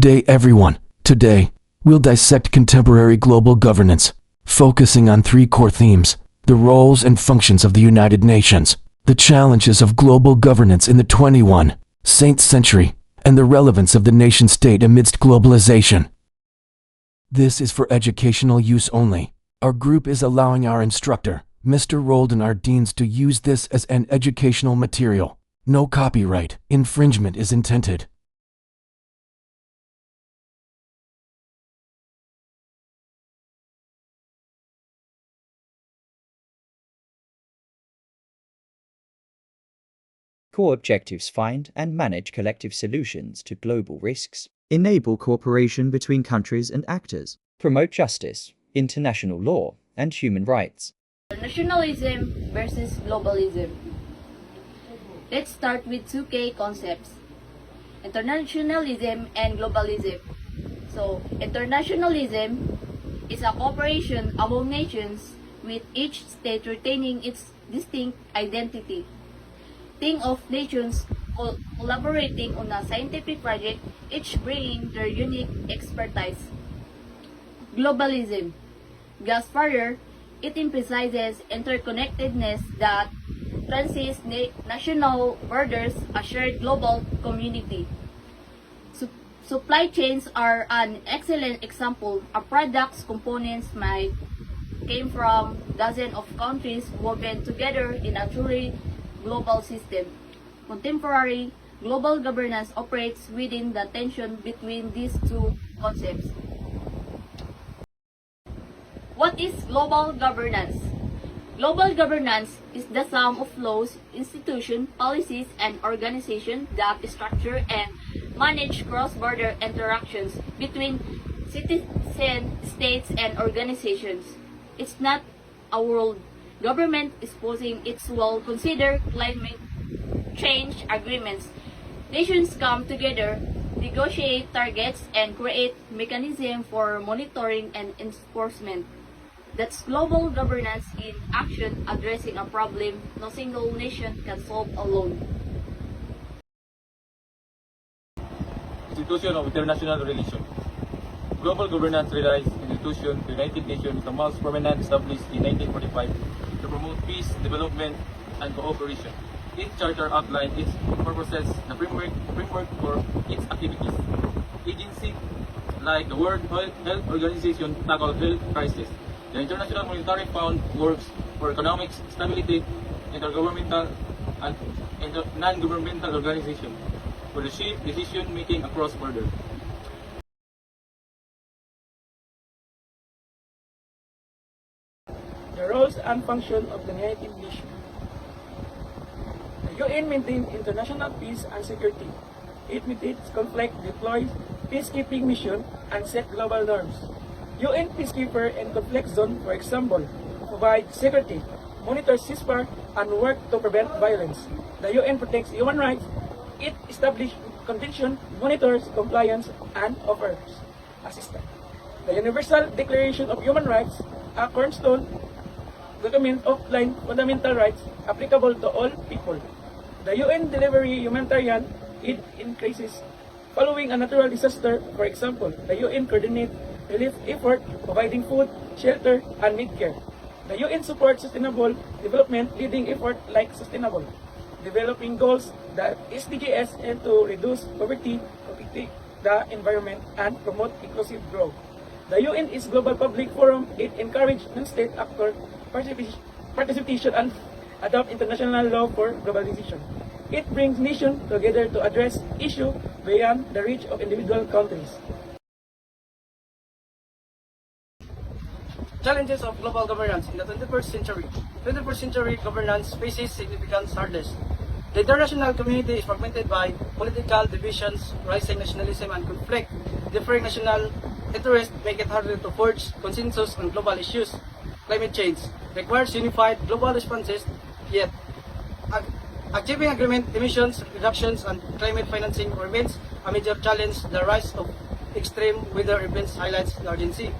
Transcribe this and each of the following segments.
Good day, everyone. Today, we'll dissect contemporary global governance, focusing on three core themes: the roles and functions of the United Nations, the challenges of global governance in the 21st century, and the relevance of the nation-state amidst globalization. This is for educational use only. Our group is allowing our instructor, Mr. Roldan Ardines, to use this as an educational material. No copyright infringement is intended. Core objectives: find and manage collective solutions to global risks, enable cooperation between countries and actors, promote justice, international law, and human rights. Nationalism versus globalism. Let's start with two key concepts: internationalism and globalism. So, internationalism is a cooperation among nations with each state retaining its distinct identity. Think of nations collaborating on a scientific project, each bringing their unique expertise. Globalism goes further. It emphasizes interconnectedness that transcends national borders, a shared global community. Supply chains are an excellent example. A product's components might came from dozens of countries woven together in a truly global system. Contemporary global governance operates within the tension between these two concepts. What is global governance? Global governance is the sum of laws, institutions, policies, and organizations that structure and manage cross-border interactions between citizen states and organizations. It's not a world government exposing its will consider climate change agreements. Nations come together, negotiate targets, and create mechanisms for monitoring and enforcement. That's global governance in action, addressing a problem no single nation can solve alone. Institution of international relations. Global governance relies institution. The United Nations is the most prominent, established in 1945 to promote peace, development, and cooperation. Its charter outlines its purposes, the framework for its activities. Agencies like the World Health Organization tackle health crisis. The International Monetary Fund works for economic stability. Intergovernmental and non-governmental organizations for the shape decision making across borders. The roles and function of the United Nations. The UN maintains international peace and security. It mitigates conflict, deploys peacekeeping mission, and set global norms. UN peacekeeper in conflict zone, for example, provide security, monitors ceasefire, and work to prevent violence. The UN protects human rights. It establishes conditions, monitors compliance, and offers assistance. The Universal Declaration of Human Rights, a cornerstone document outline fundamental rights applicable to all people. The UN delivery humanitarian aid in crisis. Following a natural disaster, for example, the UN coordinates relief effort, providing food, shelter, and mid-care. The UN supports sustainable development, leading effort like sustainable developing goals, the SDGs, and to reduce poverty, protect the environment, and promote inclusive growth. The UN is global public forum. It encourages non-state actors participation and adopt international law for globalization. It brings nations together to address issues beyond the reach of individual countries. Challenges of global governance in the 21st century. 21st century governance faces significant hurdles. The international community is fragmented by political divisions, rising nationalism, and conflict. Differing national interests make it harder to forge consensus on global issues. Climate change requires unified global responses, yet achieving agreement emissions reductions and climate financing remains a major challenge. The rise of extreme weather events highlights the urgency.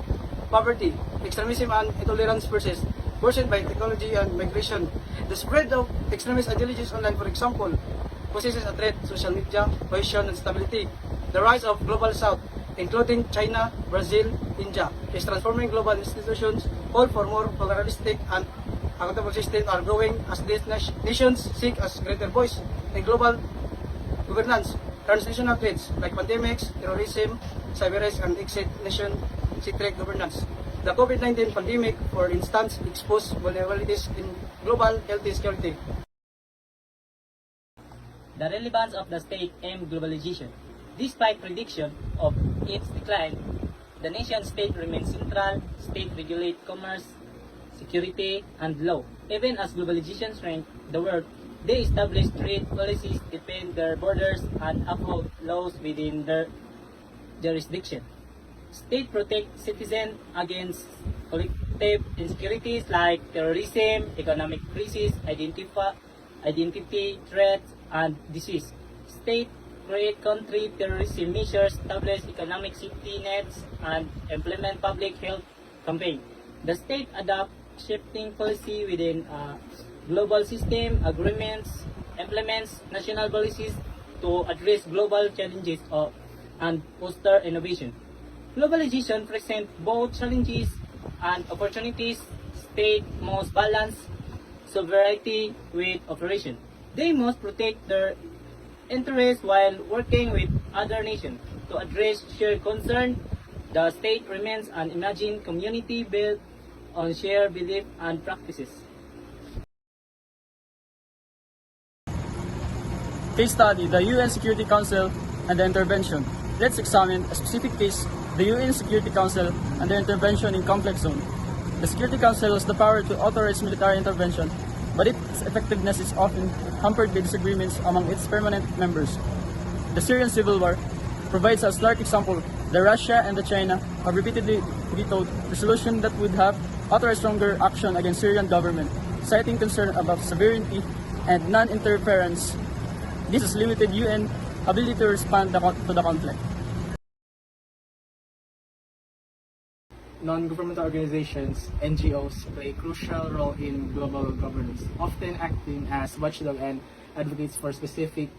Poverty, extremism, and intolerance persist, worsened by technology and migration. The spread of extremist ideologies online, for example, poses a threat to social media, cohesion, and stability. The rise of Global South including China, Brazil, India, is transforming global institutions, call for more pluralistic and accountable systems are growing as these nations seek a greater voice in global governance. Transnational threats like pandemics, terrorism, cyber risk, and exit nation-centric governance. The COVID-19 pandemic, for instance, exposed vulnerabilities in global health security. The relevance of the state-aimed globalization. Despite prediction of its decline, the nation-state remains central. State regulate commerce, security, and law. Even as globalization shrank the world, they establish trade policies, defend their borders, and uphold laws within their jurisdiction. State protect citizens against collective insecurities like terrorism, economic crisis, identity threats, and disease. State create country terrorism measures, establish economic safety nets, and implement public health campaign. The state adopt shifting policy within a global system, agreements, implements national policies to address global challenges and foster innovation. Globalization presents both challenges and opportunities. State must balance sovereignty with operation. They must protect their interests while working with other nations to address shared concern. The state remains an imagined community built on shared belief and practices. Case study, the UN Security Council and the intervention. Let's examine a specific case, the UN Security Council and their intervention in conflict zone. The Security Council has the power to authorize military intervention, but its effectiveness is often hampered by disagreements among its permanent members. The Syrian civil war provides a stark example. The Russia and the China have repeatedly vetoed resolution that would have authorized stronger action against Syrian government, citing concern about sovereignty and non-interference. This has limited UN ability to respond to the conflict. Non-governmental organizations, NGOs, play a crucial role in global governance, often acting as watchdog and advocates for specific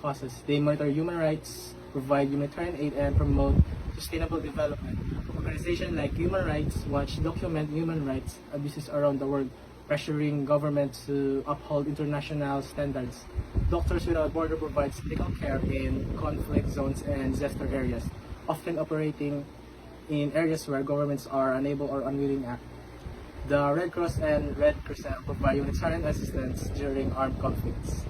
causes. They monitor human rights, provide humanitarian aid, and promote sustainable development. Organizations like Human Rights Watch document human rights abuses around the world, pressuring governments to uphold international standards. Doctors Without Borders provides medical care in conflict zones and disaster areas, often operating in areas where governments are unable or unwilling to act. The Red Cross and Red Crescent provide humanitarian assistance during armed conflicts.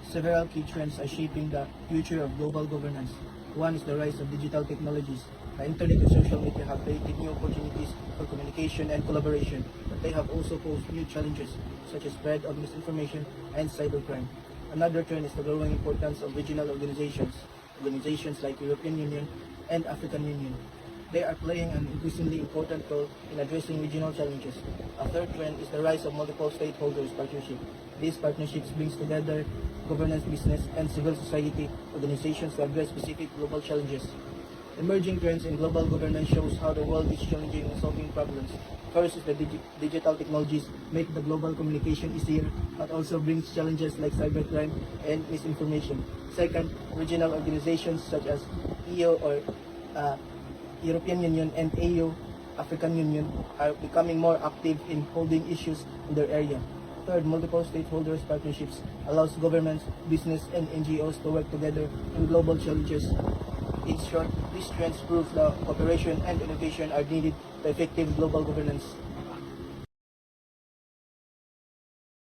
Several key trends are shaping the future of global governance. One is the rise of digital technologies. The internet and social media have created new opportunities for communication and collaboration, but they have also posed new challenges, such as spread of misinformation and cybercrime. Another trend is the growing importance of regional organizations like European Union and African Union. They are playing an increasingly important role in addressing regional challenges. A third trend is the rise of multiple stakeholders partnerships. These partnerships bring together governance, business, and civil society organizations to address specific global challenges. Emerging trends in global governance shows how the world is challenging and solving problems. First is the digital technologies make the global communication easier, but also brings challenges like cybercrime and misinformation. Second, regional organizations such as EU or European Union and AU, African Union, are becoming more active in holding issues in their area. Third, multiple stakeholders partnerships allows governments, business, and NGOs to work together in global challenges. In short, these trends prove that cooperation and innovation are needed to effective global governance.